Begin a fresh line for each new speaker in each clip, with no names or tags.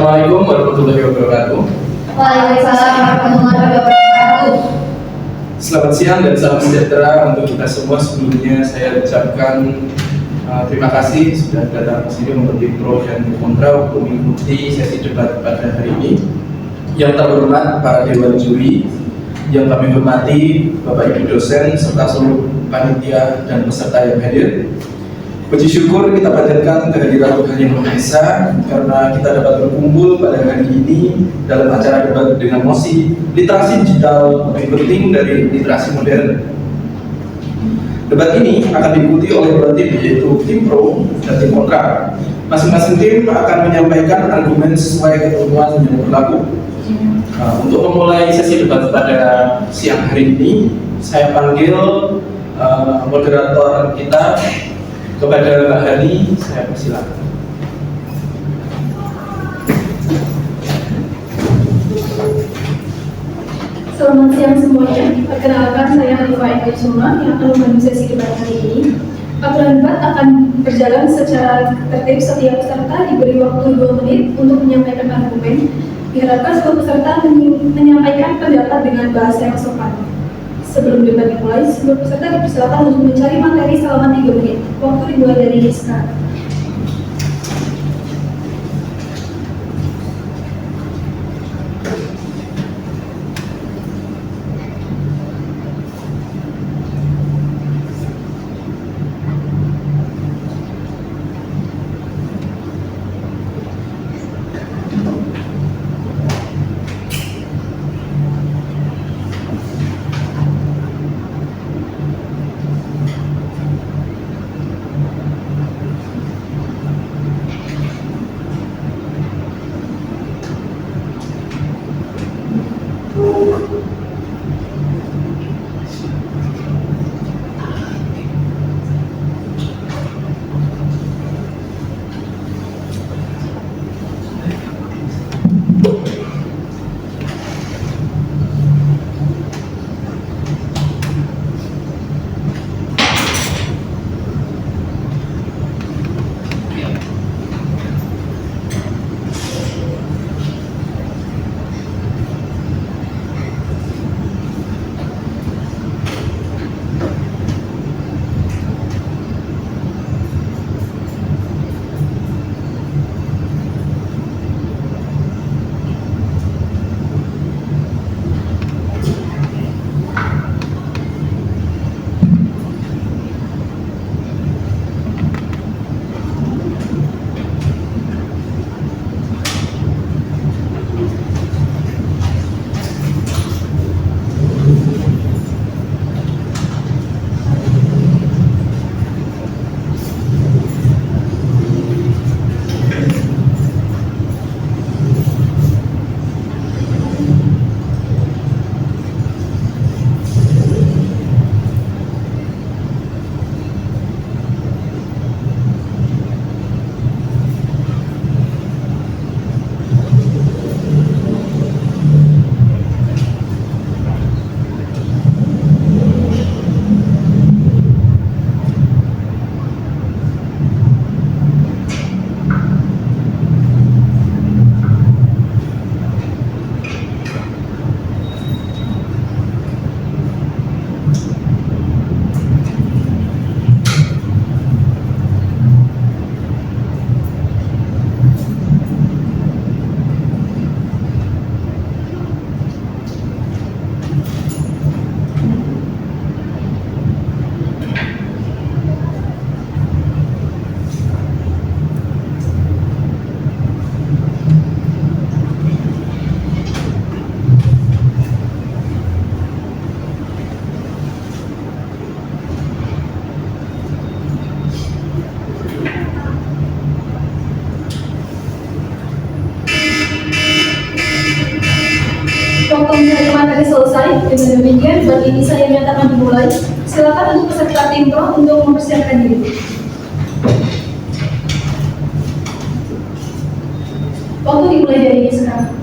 Assalamualaikum warahmatullahi wabarakatuh.
Waalaikumsalam warahmatullahi wabarakatuh.
Selamat siang dan salam sejahtera untuk kita semua. Sebelumnya saya ucapkan terima kasih sudah datang ke sini untuk pro dan kontra untuk mengikuti sesi debat pada hari ini. Yang terhormat para dewan juri, yang kami hormati Bapak Ibu dosen serta seluruh panitia dan peserta yang hadir. Puji syukur kita panjatkan kehadiran Tuhan Yang Maha Esa karena kita dapat berkumpul pada hari ini dalam acara debat dengan mosi literasi digital lebih penting dari literasi modern. Debat ini akan diikuti oleh dua tim, yaitu tim pro dan tim kontra. Masing-masing tim akan menyampaikan argumen sesuai ketentuan yang berlaku. Untuk memulai sesi debat pada siang hari ini, saya panggil moderator kita. Kepada Mbak Hani, saya persilakan.
Selamat siang semuanya. Perkenalkan, saya Hanifah Eka Suma yang akan memandu sesi debat hari ini. Aturan debat akan berjalan secara tertib. Setiap peserta diberi waktu 2 menit untuk menyampaikan argumen. Diharapkan seluruh peserta menyampaikan pendapat dengan bahasa yang sopan. Sebelum debat dimulai, seluruh peserta dipersilakan untuk mencari materi selama 3 menit. Waktu dimulai dari sekarang. Waktu materi selesai. Dengan demikian, debat ini saya nyatakan dimulai. Silakan untuk peserta tim pro untuk mempersiapkan diri. Waktu dimulai dari sekarang.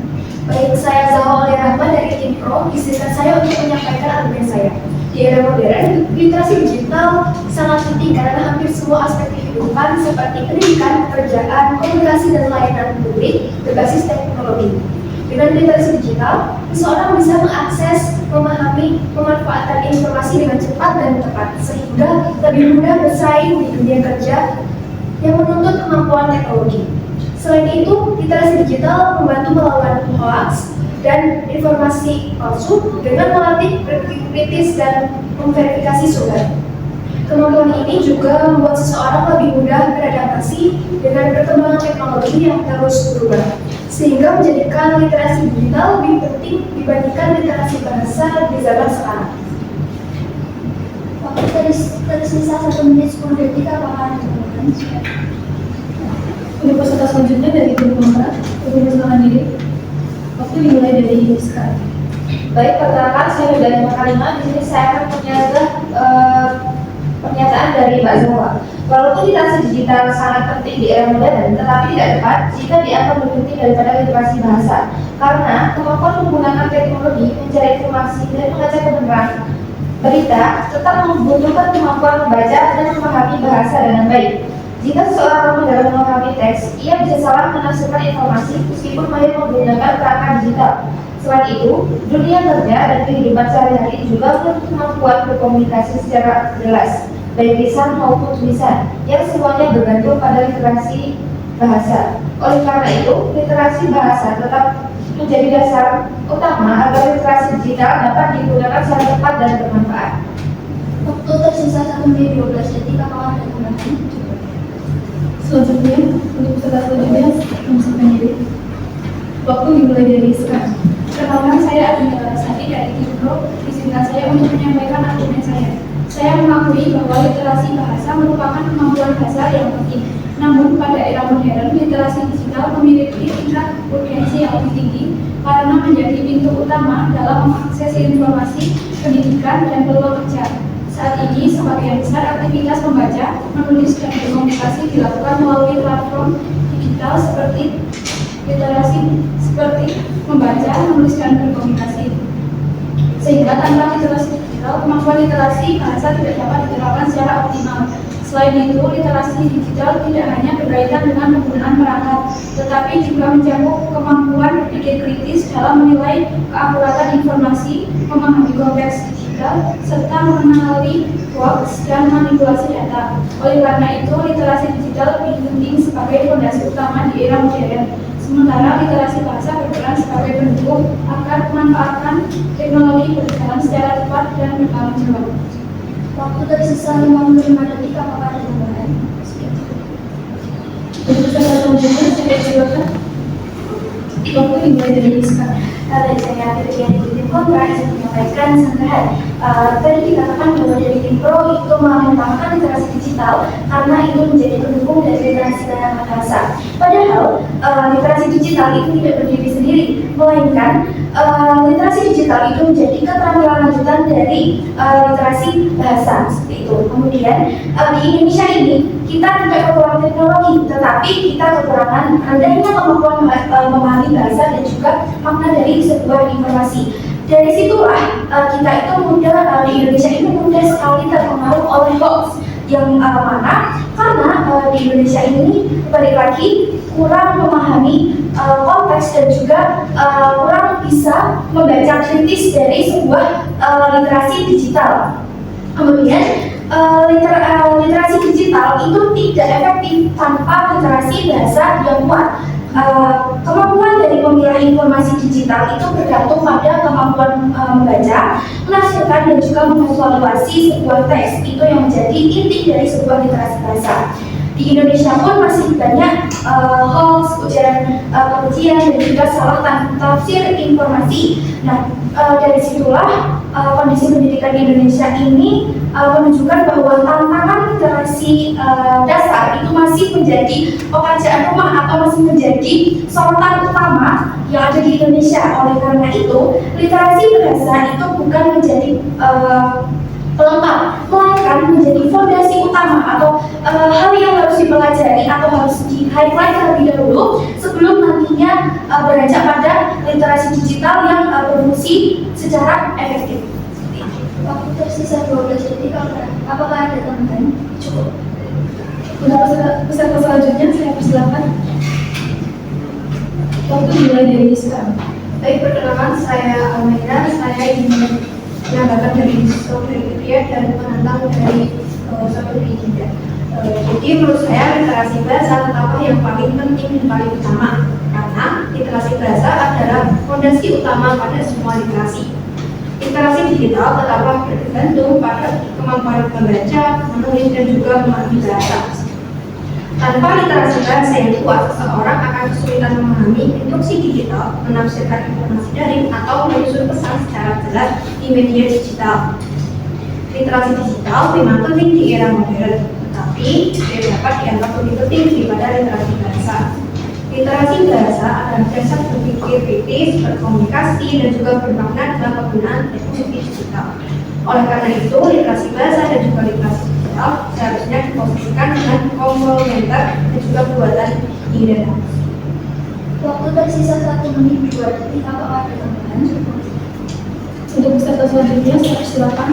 Baik, saya Zahra Rahman dari tim pro. Izinkan saya untuk menyampaikan argumen saya. Di era modern, literasi digital sangat penting karena hampir semua aspek kehidupan kehidupan seperti pendidikan, pekerjaan, komunikasi, dan layanan publik berbasis teknologi. Dengan literasi digital, seseorang bisa mengakses, memahami, memanfaatkan informasi dengan cepat dan tepat, sehingga lebih mudah bersaing di dunia kerja yang menuntut kemampuan teknologi. Selain itu, literasi digital membantu melawan hoax dan informasi palsu dengan melatih berpikir kritis dan memverifikasi sumber. Kemampuan ini juga membuat seseorang lebih mudah beradaptasi dengan perkembangan teknologi yang terus berubah, sehingga menjadikan literasi digital lebih penting dibandingkan literasi bahasa di zaman sekarang.
Waktu tersisa 1 menit 10 detik, apakah ada jawaban?
Untuk peserta selanjutnya dari tim kontra, persilakan diri. Waktu dimulai dari sekarang.
Baik, perkenalkan saya dari Makarima. Di sini saya akan menyampaikan pernyataan dari Mbak Zahwa. Walaupun literasi digital sangat penting di era modern, tetapi tidak tepat jika dianggap lebih penting daripada literasi bahasa. Karena kemampuan menggunakan teknologi, mencari informasi, dan membaca kebenaran berita tetap membutuhkan kemampuan membaca dan memahami bahasa dengan baik. Jika seseorang lemah dalam memahami teks, ia bisa salah menafsirkan informasi meskipun mahir menggunakan perangkat digital. Selain itu, dunia kerja dan kehidupan sehari-hari juga perlu kemampuan berkomunikasi secara jelas, baik lisan maupun tulisan, yang semuanya bergantung pada literasi bahasa. Oleh karena itu, literasi bahasa tetap menjadi dasar utama agar literasi digital dapat digunakan secara tepat dan bermanfaat.
Waktu tersisa 1 menit 12 detik, apakah ada tambahan?
Selanjutnya, untuk peserta selanjutnya, persilakan diri. Waktu dimulai dari sekarang.
Perkenalkan, saya Adinda Larasati dari tim Pro. Izinkan saya untuk menyampaikan argumen saya. Saya mengakui bahwa literasi bahasa merupakan kemampuan dasar yang penting. Namun, pada era modern, literasi digital memiliki tingkat urgensi yang lebih tinggi karena menjadi pintu utama dalam mengakses informasi, pendidikan, dan peluang kerja. Saat ini, sebagian besar aktivitas membaca, menulis, dan berkomunikasi dilakukan melalui platform digital seperti membaca, menulis, dan berkomunikasi. Sehingga tanpa literasi digital, kemampuan literasi bahasa tidak dapat diterapkan secara optimal. Selain itu, literasi digital tidak hanya berkaitan dengan penggunaan perangkat, tetapi juga mencakup kemampuan berpikir kritis dalam menilai keakuratan informasi, memahami konteks digital, serta mengenali hoax dan manipulasi data. Oleh karena itu, literasi digital lebih penting sebagai fondasi utama di era modern. Sementara literasi bahasa berperan sebagai pendukung agar memanfaatkan teknologi berjalan secara tepat dan bertanggung jawab.
Waktu tersisa 55 detik, apakah ada tambahan?
Untuk peserta selanjutnya, saya silakan. Waktu dimulai dari sekarang.
Dari saya Firjiani di tim kontra izin menyampaikan sanggahan. Tadi dikatakan bahwa dari tim pro itu mengutamakan literasi digital karena itu menjadi pendukung dari literasi bahasa. Padahal literasi digital itu tidak berdiri sendiri, melainkan literasi digital itu menjadi keterampilan lanjutan dari literasi bahasa seperti itu. Kemudian di Indonesia ini kita tidak kekurangan teknologi, tetapi kita kekurangan rendahnya kemampuan memahami bahasa dan juga makna dari sebuah informasi. Dari situlah kita itu mudah di Indonesia ini mudah sekali terpengaruh oleh hoax yang mana karena di Indonesia ini balik lagi kurang memahami konteks dan juga kurang bisa membaca kritis dari sebuah literasi digital. Kemudian literasi digital itu tidak efektif tanpa literasi bahasa yang kuat. Kemampuan dari pemilah informasi digital itu bergantung pada kemampuan membaca, menafsirkan, dan juga mengevaluasi sebuah teks. Itu yang menjadi inti dari sebuah literasi bahasa. Di Indonesia pun masih banyak hoax, ujaran kebencian, dan juga salah tafsir informasi. Nah, dari situlah kondisi pendidikan di Indonesia ini menunjukkan bahwa tantangan literasi dasar itu masih menjadi pekerjaan rumah atau masih menjadi sorotan utama yang ada di Indonesia. Oleh karena itu, literasi bahasa itu bukan menjadi pelengkap, melainkan menjadi fondasi utama atau hal yang harus dipelajari atau harus di-highlight terlebih dahulu sebelum nantinya beranjak pada literasi digital yang berfungsi secara efektif.
Waktu tersisa 12 detik, apakah ada tambahan?
Cukup.
Untuk peserta selanjutnya saya persilakan. Waktu dimulai dari sekarang.
Baik, perkenalkan saya Almeida. Saya ingin menambahkan dari kriteria dan penantang dari suatu juga. Jadi menurut saya literasi bahasa tetaplah yang paling penting dan paling utama, karena literasi bahasa adalah fondasi utama pada semua literasi. Literasi digital tetaplah bergantung pada kemampuan membaca, menulis, dan juga memahami bahasa. Tanpa literasi bahasa yang kuat, seseorang akan kesulitan memahami instruksi digital, menafsirkan informasi daring, atau menyusun pesan secara jelas di media digital. Literasi digital memang penting di era modern, tetapi tidak dapat dianggap lebih penting daripada literasi bahasa. Literasi bahasa adalah dasar berpikir kritis, berkomunikasi, dan juga bermakna dalam penggunaan teknologi digital. Oleh karena itu, literasi bahasa dan juga literasi digital seharusnya diposisikan dengan komplementer dan juga buatan ide.
Waktu tersisa 1 menit 2 detik. Apakah ada tambahan?
Untuk peserta selanjutnya saya persilakan.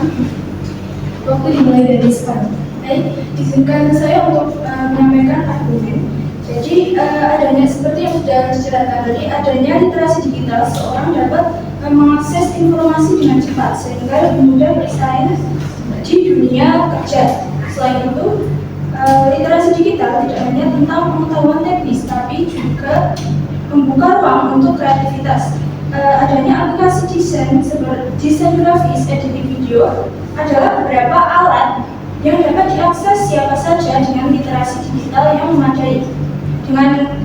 Waktu dimulai dari sekarang.
Baik, izinkan saya untuk menyampaikan argumen. Jadi adanya seperti yang sudah dijelaskan tadi, adanya literasi digital, seorang dapat mengakses informasi dengan cepat sehingga lebih mudah bersaing di dunia kerja. Selain itu, literasi digital tidak hanya tentang pengetahuan teknis, tapi juga membuka ruang untuk kreativitas. Adanya aplikasi desain seperti desain grafis, editing video adalah beberapa alat yang dapat diakses siapa saja dengan literasi digital yang memadai. Dengan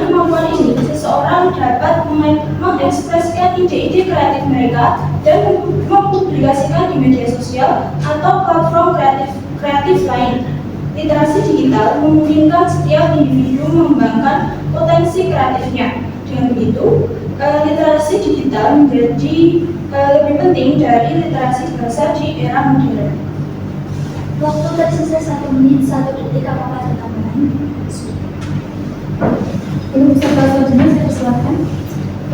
kemampuan ini, seseorang dapat mengekspresikan ide-ide kreatif mereka dan mempublikasikan di media sosial atau platform kreatif lain. Literasi digital memungkinkan setiap individu mengembangkan potensi kreatifnya. Dengan begitu, literasi digital menjadi lebih penting dari literasi bahasa di era modern.
Waktu tersisa 1 menit 1 detik. Apakah ada tambahan?
Untuk peserta selanjutnya saya persilakan.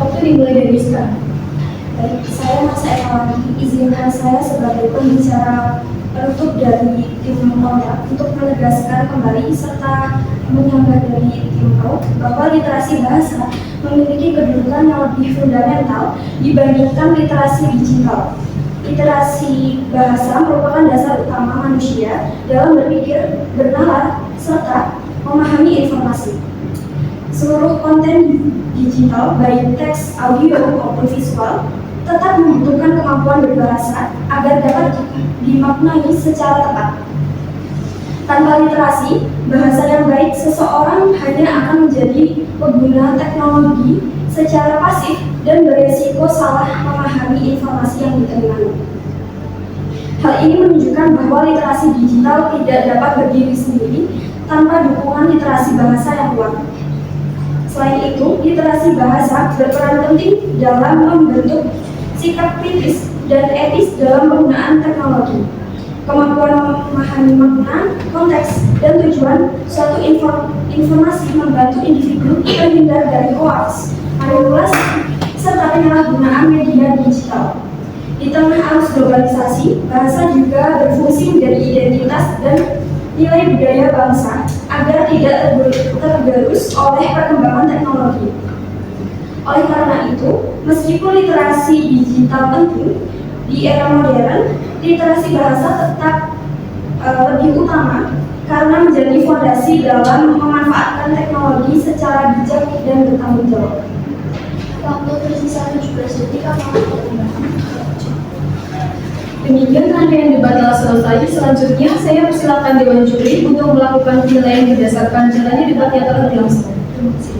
Waktu dimulai dari sekarang.
Baik, saya Mas Eka. Izinkan saya sebagai pembicara penutup dari tim Polda untuk menegaskan kembali serta menambah dari tim Pro bahwa literasi bahasa memiliki kedudukan yang lebih fundamental dibandingkan literasi digital. Literasi bahasa merupakan dasar utama manusia dalam berpikir, bernalar, serta memahami informasi. Seluruh konten digital, baik teks, audio, maupun visual, tetap membutuhkan kemampuan berbahasa agar dapat dimaknai secara tepat. Tanpa literasi bahasa yang baik, seseorang hanya akan menjadi pengguna teknologi secara pasif dan beresiko salah memahami informasi yang diterimanya. Hal ini menunjukkan bahwa literasi digital tidak dapat berdiri sendiri tanpa dukungan literasi bahasa yang kuat. Selain itu, literasi bahasa berperan penting dalam membentuk sikap kritis dan etis dalam penggunaan teknologi. Kemampuan memahami makna, konteks, dan tujuan suatu informasi membantu individu terhindar dari hoaks, manipulasi, serta penyalahgunaan media digital. Di tengah arus globalisasi, bahasa juga berfungsi menjadi identitas dan nilai budaya bangsa agar tidak tergerus oleh perkembangan teknologi. Oleh karena itu, meskipun literasi digital penting di era modern, literasi bahasa tetap lebih utama karena menjadi fondasi dalam memanfaatkan teknologi secara bijak dan bertanggung jawab.
Waktu tersisa 17 detik. Apakah ada tambahan?
Demikian rangkaian debat telah selesai. Selanjutnya saya persilakan Dewan Juri untuk melakukan penilaian berdasarkan jalannya debat yang telah berlangsung. Terima kasih.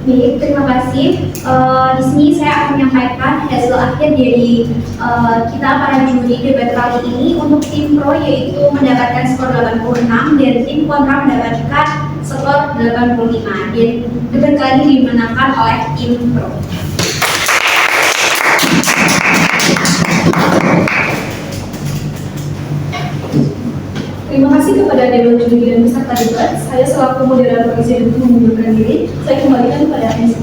Baik, terima kasih. Di sini saya akan menyampaikan hasil akhir dari kita para juri debat kali ini. Untuk tim pro yaitu mendapatkan skor 86 dan tim kontra mendapatkan skor 85. Dan debat kali ini dimenangkan oleh tim pro.
Terima kasih kepada dewan juri dan peserta debat. Saya selaku moderator izin untuk mengundurkan diri. Saya kembalikan kepada MC.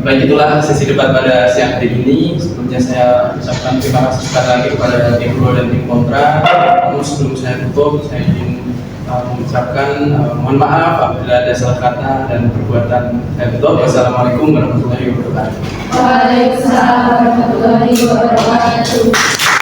Baik, itulah sesi debat pada siang hari ini. Sebelumnya saya ucapkan terima kasih sekali lagi kepada tim pro dan tim kontra. Namun sebelum saya tutup, saya ingin mengucapkan mohon maaf apabila ada salah kata dan perbuatan saya tutup. Wassalamualaikum warahmatullahi wabarakatuh.
Waalaikumsalam warahmatullahi wabarakatuh.